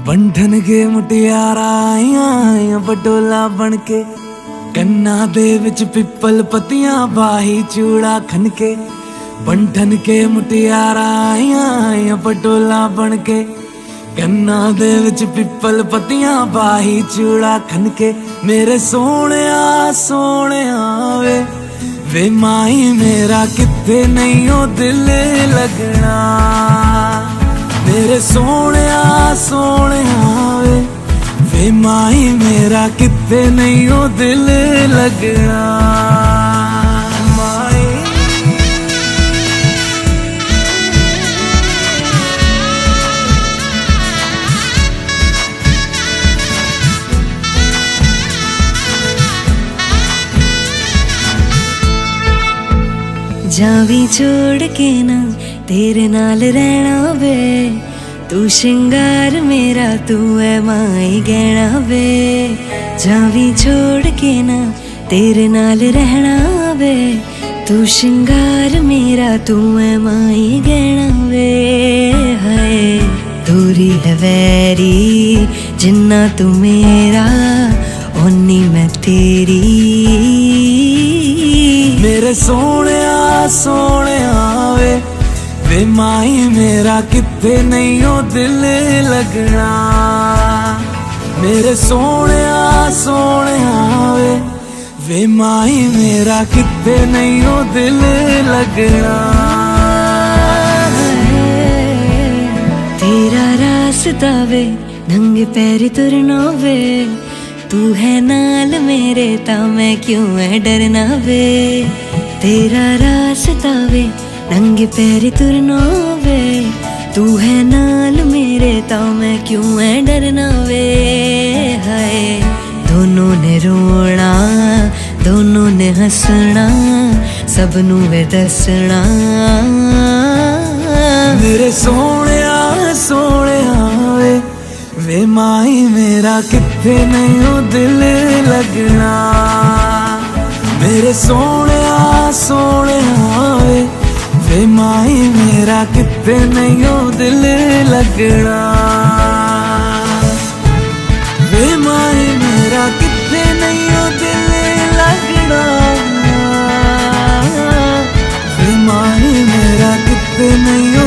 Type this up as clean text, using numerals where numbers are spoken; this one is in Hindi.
बंधन के मुटियारा आईया बटोला बनके कन्ना दे विच पिपल पतियां बाही चूड़ा खनके। बंधन के मुटियारा आईया बटोला बनके कन्ना दे विच पिपल पतियां बाही चूड़ा खनके। मेरे सोहणिया सोहणिया वे माई मेरा किथे नहीं ओ दिल लगना। मेरे सोहणिया सोहणिया वे माई मेरा किथे नहीं ओ दिल लगना। माई जावी छोड़ के ना तेरे नाल रहना वे। तू श्रृंगार मेरा तू है माई गहना वे। जावी छोड़ के ना तेरे नाल रहना वे। तू श्रृंगार मेरा तू है माई गहना वे। हाय दूरी है वैरी जिन्ना तू मेरा ओनी मैं तेरी। मेरे सोहणिया सोहणिया वे माई मेरा किथे नहीं ओ दिल लगना। मेरे सोहणिया सोहणिया वे माई मेरा किथे नहीं ओ दिल लगना। तेरा रास्ता वे नंगे पैर तुरना वे। तू है नाल मेरे ता मैं क्यों है डरना वे। तेरा रास्ता वे नंगे पैर तुरना वे। तू है नाल मेरे ता मैं क्यों है डरना वे। हाय दोनों ने रोना दोनों ने हंसना सबनू वे दसना। मेरे सोहणिया सोहणिया वे माई मेरा किथे नहीं ओ दिल लगना। मेरे सोहणिया सोहणिया वे माई मेरा किथे नहीं ओ दिल लगना। वे माई मेरा किथे नहीं ओ दिल लगना। वे माई मेरा किथे नहीं ओ